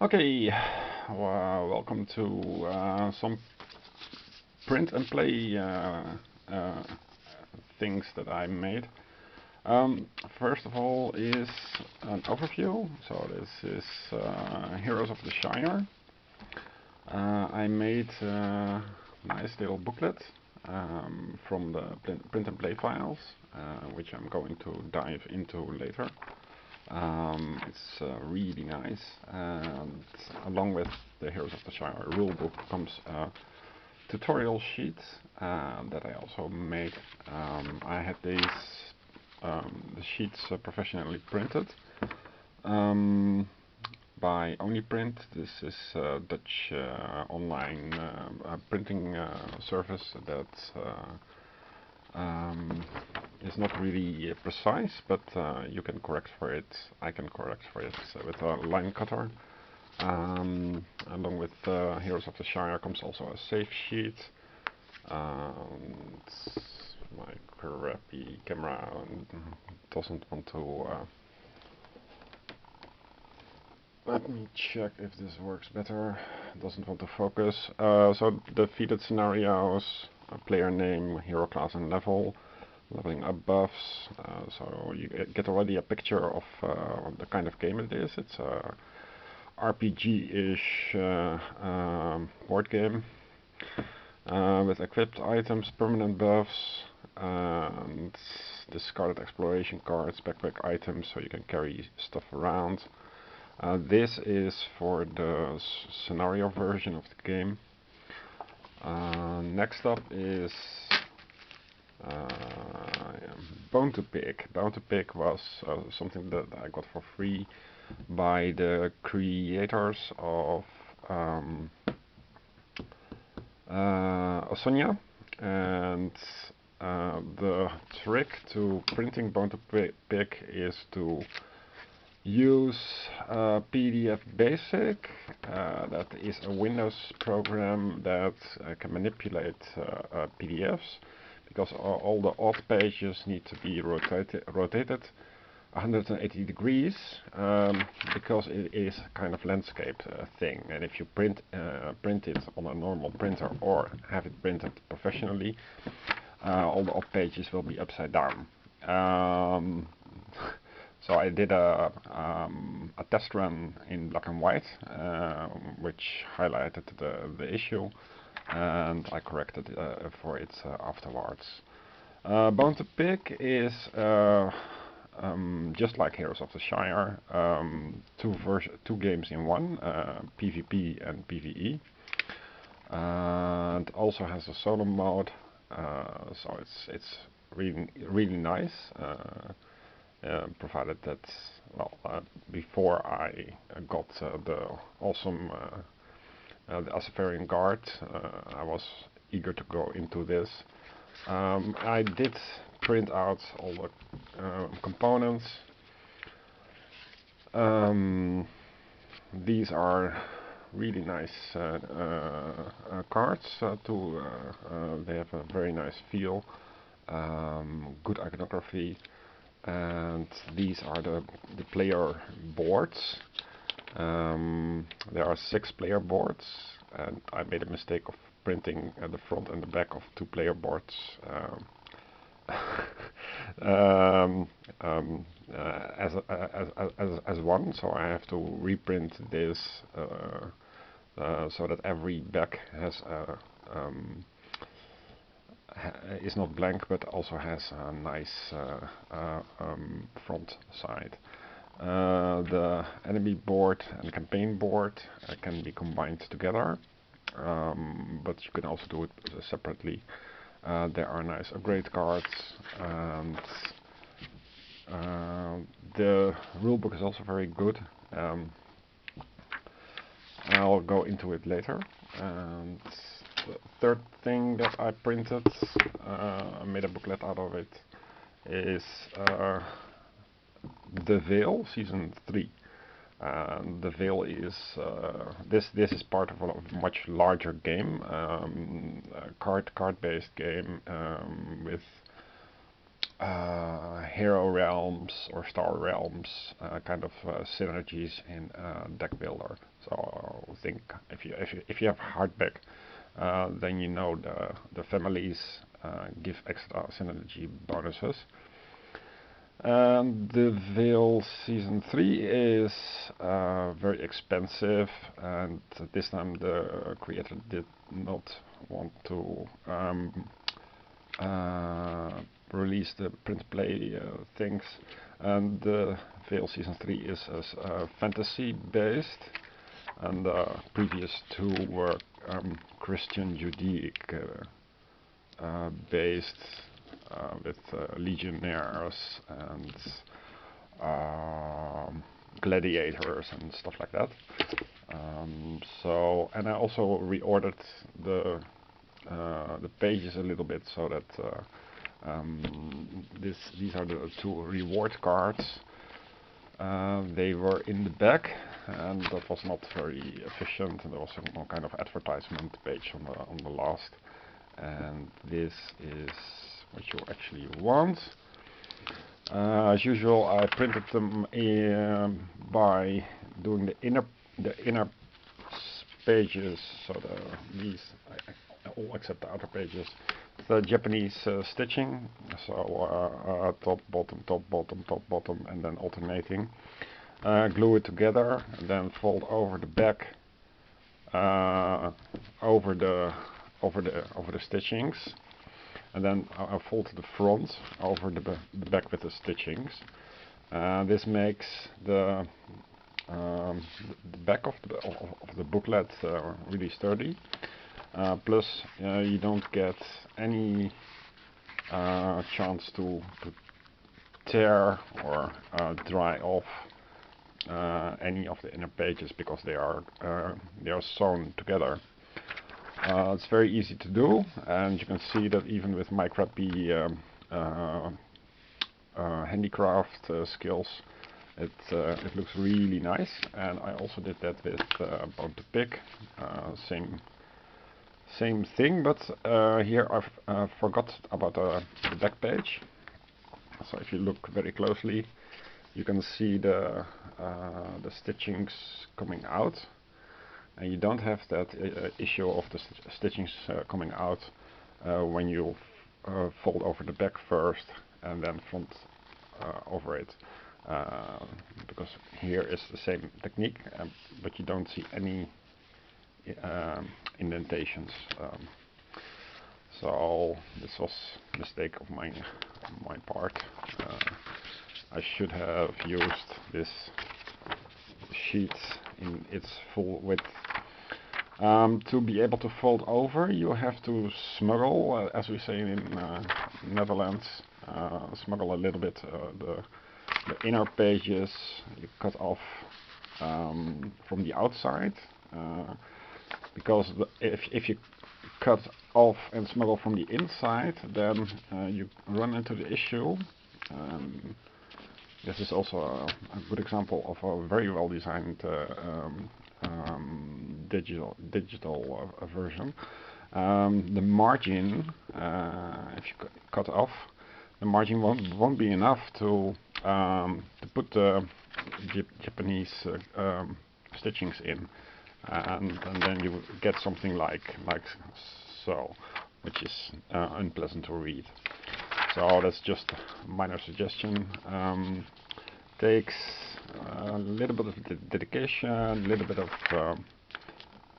Okay, welcome to some print and play uh, things that I made. First of all is an overview. So this is Heroes of the Shire. I made a nice little booklet from the print and play files, which I'm going to dive into later. It's really nice, and along with the Heroes of the Shire rulebook comes a tutorial sheet that I also made. I had these the sheets professionally printed by OnlyPrint. This is a Dutch online printing service that is not really precise, but you can correct for it. I can correct for it with a line cutter. Along with Heroes of the Shire comes also a save sheet. My crappy camera doesn't want to. Let me check if this works better. Doesn't want to focus. So defeated scenarios, player name, hero class and level, leveling up buffs. So you get already a picture of the kind of game it is. It's a RPG-ish board game with equipped items, permanent buffs, and discarded exploration cards, backpack items, so you can carry stuff around. This is for the scenario version of the game. Next up is Bone to Pick. Bone to Pick was something that I got for free by the creators of Ausonia, and the trick to printing Bone to Pick is to use PDF Basic. That is a Windows program that can manipulate PDFs, because all the odd pages need to be rotated 180 degrees, because it is a kind of landscape thing, and if you print it on a normal printer or have it printed professionally, all the odd pages will be upside down. So I did a test run in black and white, which highlighted the issue, and I corrected for it afterwards. Bone to Pick is just like Heroes of the Shire, two games in one, PvP and PvE, and also has a solo mode, so it's really nice. Provided that, well, before I got the awesome the Asafarian Guard, I was eager to go into this. I did print out all the components. These are really nice cards. They have a very nice feel, good iconography. And these are the player boards. There are 6 player boards, and I made a mistake of printing the front and the back of 2 player boards as one, so I have to reprint this so that every back has is not blank, but also has a nice front side. The enemy board and campaign board can be combined together, but you can also do it separately. There are nice upgrade cards, and the rulebook is also very good. I'll go into it later. And the third thing that I printed, I made a booklet out of it, is The Veil Season 3. The Veil is this is part of a much larger game, a card-based game with hero realms or star realms kind of synergies in deck builder. So think if you have hardback, then you know the families give extra synergy bonuses. And the Veil Season 3 is very expensive, and this time the creator did not want to release the print play things. And the Veil Season 3 is fantasy based, and the previous two were Christian Judaic based, with legionnaires and gladiators and stuff like that. And I also reordered the pages a little bit so that these are the two reward cards. They were in the back, and that was not very efficient. And there was some kind of advertisement page on the last. And this is what you actually want. As usual, I printed them by doing the inner pages, so these all except the outer pages. The Japanese stitching, so top, bottom, top, bottom, top, bottom, and then alternating. Glue it together, and then fold over the back, over the stitchings, and then I'll fold the front over the back with the stitchings. This makes the back of the booklet really sturdy. Plus, you don't get any chance to tear or dry off any of the inner pages because they are sewn together. It's very easy to do, and you can see that even with my crappy handicraft skills, it looks really nice. And I also did that with Bone to Pick, same thing, but here I've forgot about the back page. So if you look very closely, you can see the stitchings coming out. And you don't have that issue of the stitchings coming out when you fold over the back first and then front over it, because here is the same technique, but you don't see any indentations. So this was a mistake of my part. I should have used this sheet in its full width. To be able to fold over, you have to smuggle, as we say in Netherlands, smuggle a little bit the inner pages. You cut off from the outside, because if you cut off and smuggle from the inside, then you run into the issue. This is also a good example of a very well designed digital version. The margin, if you cut off, the margin won't be enough to put the Japanese stitchings in, and then you get something like so, which is unpleasant to read. So that's just a minor suggestion. Takes a little bit of dedication, a little bit of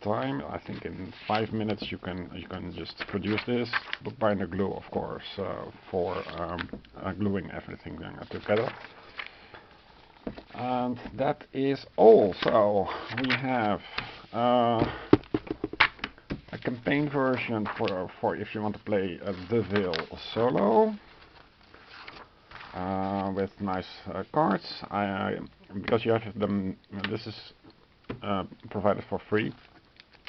time. I think in 5 minutes you can just produce this. Bookbinder glue, of course, for gluing everything together. And that is all. So we have a campaign version for if you want to play the Veil solo. With nice cards. Because you have them, this is provided for free,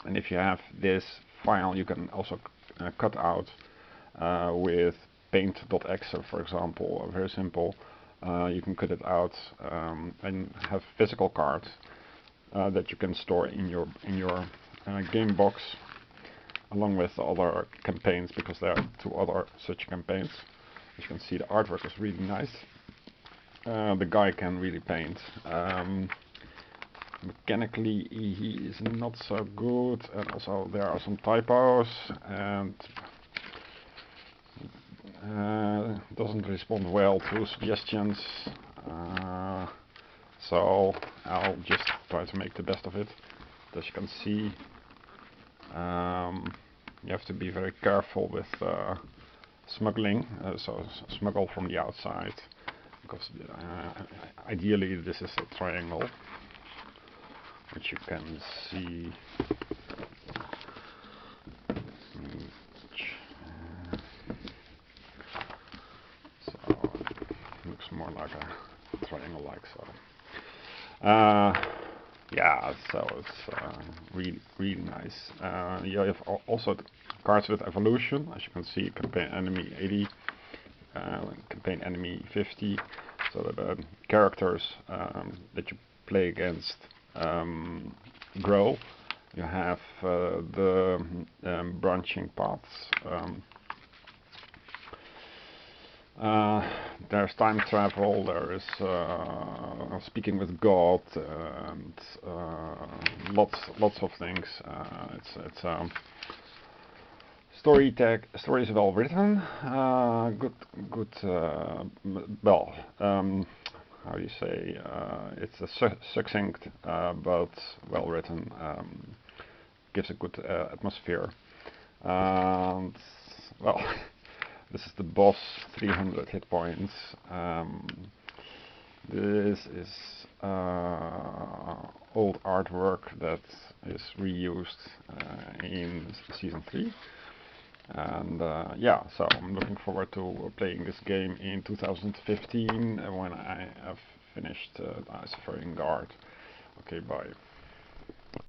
and if you have this file, you can also cut out with paint.exe, for example. Very simple. You can cut it out and have physical cards that you can store in your game box, along with other campaigns, because there are 2 other such campaigns. As you can see, the artwork is really nice. The guy can really paint. Mechanically he is not so good, and also there are some typos, and doesn't respond well to suggestions, so I'll just try to make the best of it. As you can see, you have to be very careful with smuggling, so smuggle from the outside, because ideally this is a triangle, which you can see. Looks more like a triangle, like so. Yeah, so it's really nice. You have also cards with evolution, as you can see. Campaign enemy 80, campaign enemy 50. So the characters that you play against grow. You have the branching paths. There's time travel, there is speaking with God, and lots of things. It's story is well written, good. Well, how do you say? It's a succinct but well written. Gives a good atmosphere. And well. This is the boss, 300 hit points. This is old artwork that is reused in Season 3. And yeah, so I'm looking forward to playing this game in 2015 when I have finished the Isofarian Guard. Okay, bye.